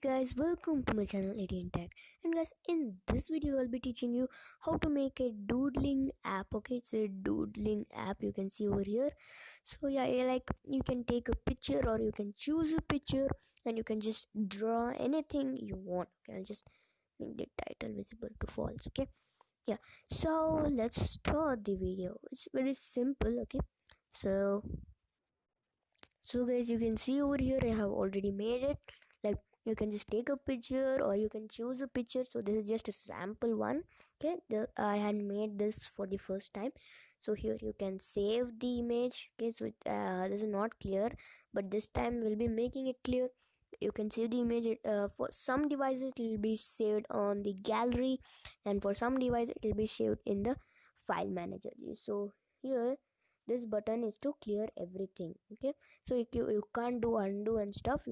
guys, welcome to my channel 18 Tech. And guys, in this video I'll be teaching you how to make a doodling app. Okay, it's a doodling app you can see over here. So like you can take a picture or you can choose a picture and you can just draw anything you want. Okay, I'll just make the title visible to false. Okay, yeah, so let's start the video. It's very simple. Okay, so guys, you can see over here I have already made it. Like you can just take a picture or you can choose a picture. So this is just a sample one. Okay, I had made this for the first time. So here you can save the image. Okay, so this is not clear, but this time we'll be making it clear. You can save the image. For some devices it will be saved on the gallery, and for some devices it will be saved in the file manager. So here this button is to clear everything. Okay, so you can't do undo and stuff.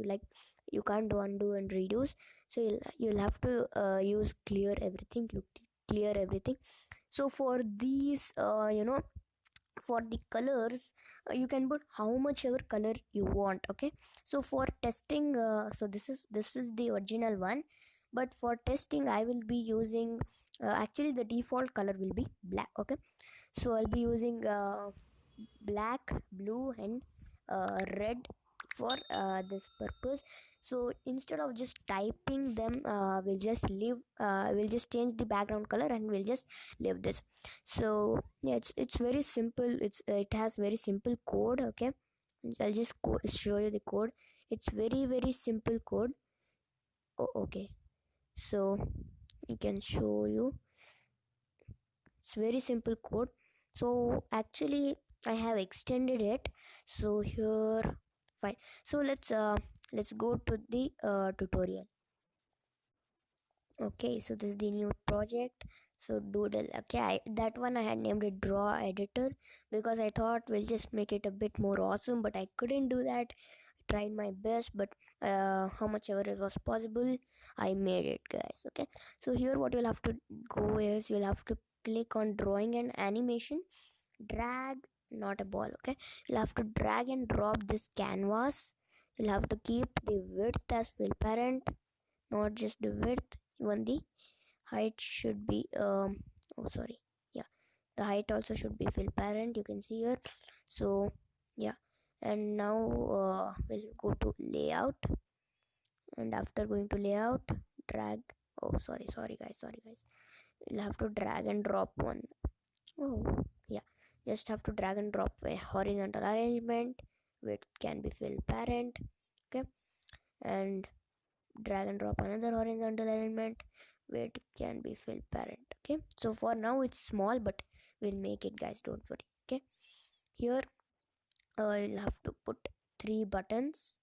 You can't do undo and reduce. So you'll have to use clear everything. Clear everything. So for these for the colors, you can put how much ever color you want. Okay, so for testing, so this is the original one, but for testing I will be using actually the default color will be black. Okay, so I'll be using black, blue and red for this purpose. So instead of just typing them, we'll just change the background color and we'll just leave this. So yeah, it's very simple. It has very simple code. Okay, I'll just show you the code. It's very simple code. Okay, so you can show you. It's very simple code. So actually I have extended it. So here, fine. So let's go to the tutorial. Okay, so this is the new project. So doodle. Okay, that one I had named it draw editor because I thought we'll just make it a bit more awesome, but I couldn't do that. I tried my best, but how much ever it was possible, I made it, guys. Okay, so here what you'll have to go is you'll have to click on drawing and animation, drag, not a ball. Okay, you'll have to drag and drop this canvas. You'll have to keep the width as fill parent, not just the width, even the height should be oh sorry, yeah, the height also should be fill parent, you can see here. So yeah, and now we'll go to layout, and after going to layout, drag, oh sorry guys, you'll have to drag and drop one. Oh yeah, just have to drag and drop a horizontal arrangement, width can be fill parent. Okay, and drag and drop another horizontal element where it can be fill parent. Okay, so for now it's small, but we'll make it, guys, don't worry. Okay, here you'll have to put 3 buttons.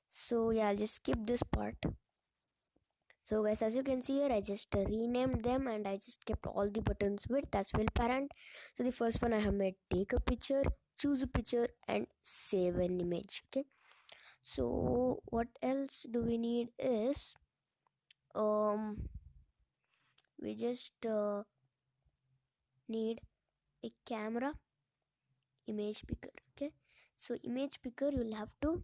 So yeah, I'll just skip this part. So guys, as you can see here, I just renamed them and I just kept all the buttons with as fill parent. So the first one I have made take a picture, choose a picture and save an image. Okay, so what else do we need is we just need a camera, image picker. Okay, so image picker, you'll have to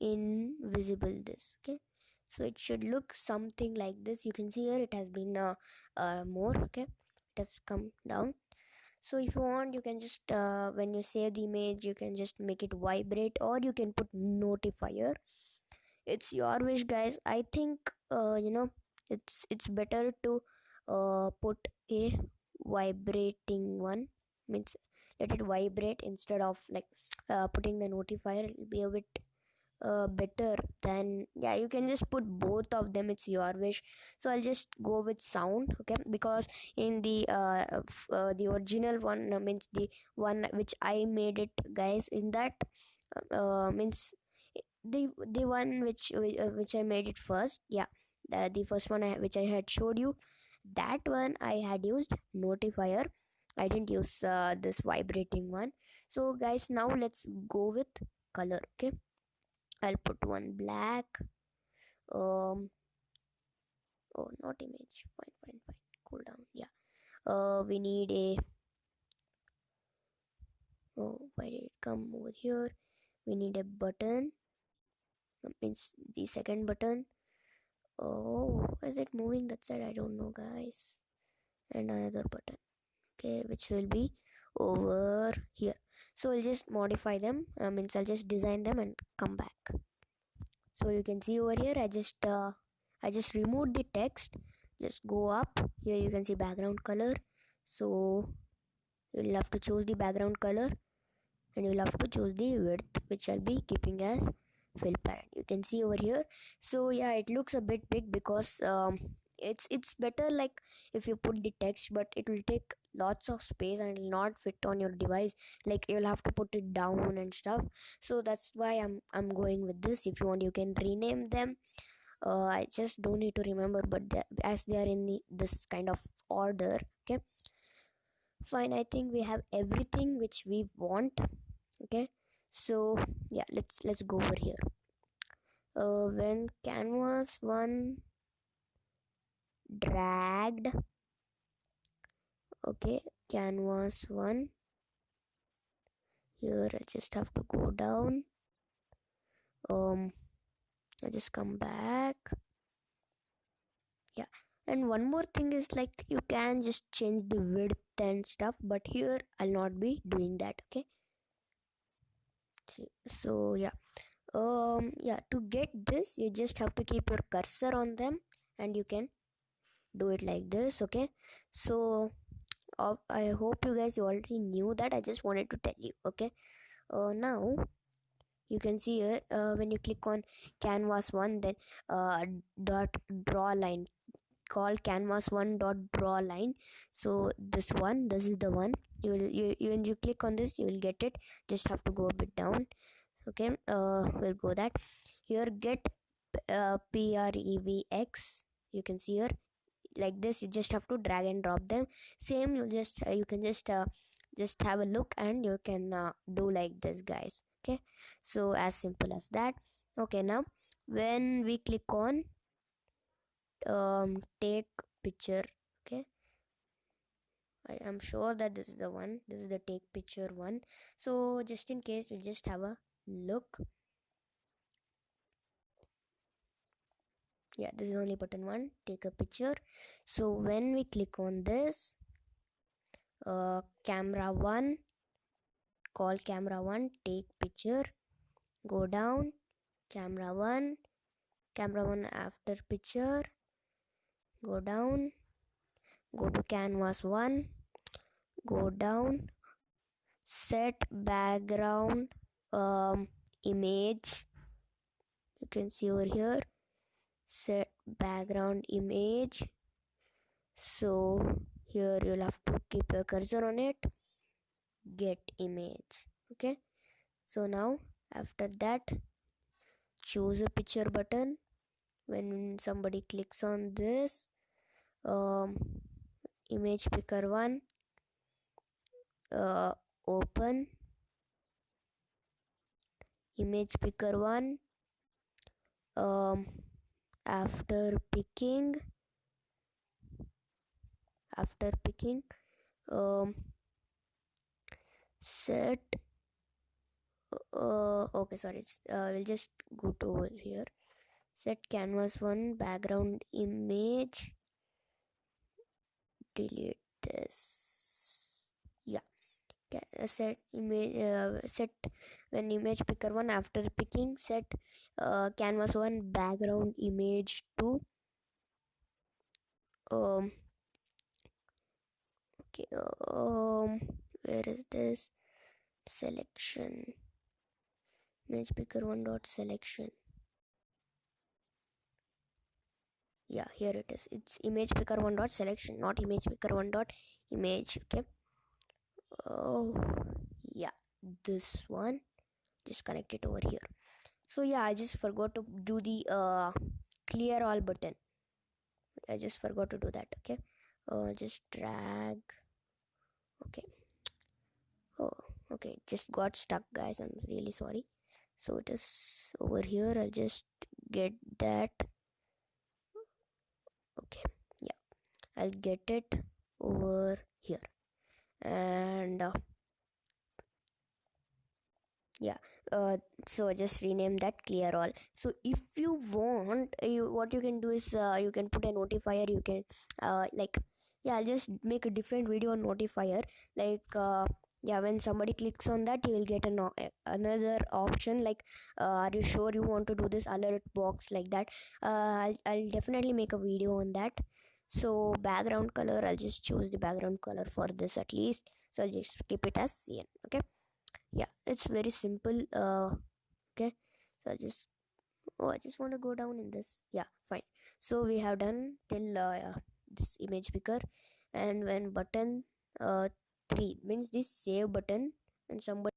invisible this. Okay, so it should look something like this. You can see here it has been more. Okay, it has come down. So if you want, you can just when you save the image, you can just make it vibrate or you can put notifier. It's your wish, guys. I think it's better to put a vibrating one, means let it vibrate instead of like putting the notifier. It will be a bit better than, yeah, you can just put both of them, it's your wish. So I'll just go with sound. Okay, because in the original one, means the one which I made it, guys, in that means the one which I made it first, yeah, the first one which I had showed you, that one I had used notifier. I didn't use this vibrating one. So guys, now let's go with color. Okay, I'll put one black. Oh, not image, fine, cool down. Yeah, we need a, oh, why did it come over here? We need a button. means the second button. Oh, is it moving that side? I don't know, guys. And another button, okay, which will be over here. So I'll just modify them, means I'll just design them and come back. So you can see over here, I just removed the text. Just go up here, you can see background color. So you'll have to choose the background color, and you'll have to choose the width, which I'll be keeping as fill parent. You can see over here. So yeah, it looks a bit big because it's better like if you put the text, but it will take lots of space and it will not fit on your device. Like you'll have to put it down and stuff. So that's why I'm going with this. If you want, you can rename them. I just don't need to remember, but as they are in this kind of order, okay, fine. I think we have everything which we want. Okay, so yeah, let's go over here. When canvas one dragged, okay, canvas one, here I just have to go down. I just come back. Yeah, and one more thing is like you can just change the width and stuff, but here I'll not be doing that. Okay, so yeah, yeah, to get this you just have to keep your cursor on them and you can do it like this. Okay, so I hope you guys already knew that. I just wanted to tell you. Okay, now you can see here, when you click on canvas one, then dot draw line, call canvas one dot draw line. So this is the one. When you click on this, you will get it. Just have to go a bit down. Okay, we'll go that. Here get prevx, you can see here like this. You just have to drag and drop them. Same, you can just have a look and you can do like this, guys. Okay, so as simple as that. Okay, now when we click on take picture, okay, I am sure that this is the one. This is the take picture one. So just in case, we'll just have a look. Yeah, this is only button one, take a picture. So when we click on this, camera one, call camera one, take picture, go down, camera one after picture, go down, go to canvas one, go down, set background image, you can see over here, set background image. So here you'll have to keep your cursor on it, get image. Okay, so now after that, choose a picture button. When somebody clicks on this, um, image picker one, open image picker one. um, after picking um, set okay, sorry, we'll just go to over here, set canvas one background image, delete this. Yeah, set image, set when image picker one, after picking, set canvas one background image to um okay, where is this selection, image picker one dot selection. Yeah, here it is. It's image picker one dot selection, not image picker one dot image. Okay, oh yeah, this one, just connect it over here. So yeah, I just forgot to do the clear all button. I just forgot to do that. Okay, just drag. Okay, oh okay, just got stuck, guys, I'm really sorry. So it is over here. I'll just get that. Okay, yeah, I'll get it over here. And Yeah. uh, so just rename that clear all. So if you want, you what you can do is you can put a notifier. You can like, yeah, I'll just make a different video on notifier. Like yeah, when somebody clicks on that, you will get another option like, are you sure you want to do this alert box, like that. I'll definitely make a video on that. So background color, I'll just choose the background color for this at least. So I'll just keep it as cyan. Okay. Yeah, it's very simple. Okay. So I just want to go down in this. Yeah, fine. So we have done till this image picker. And when button 3 means this save button, and somebody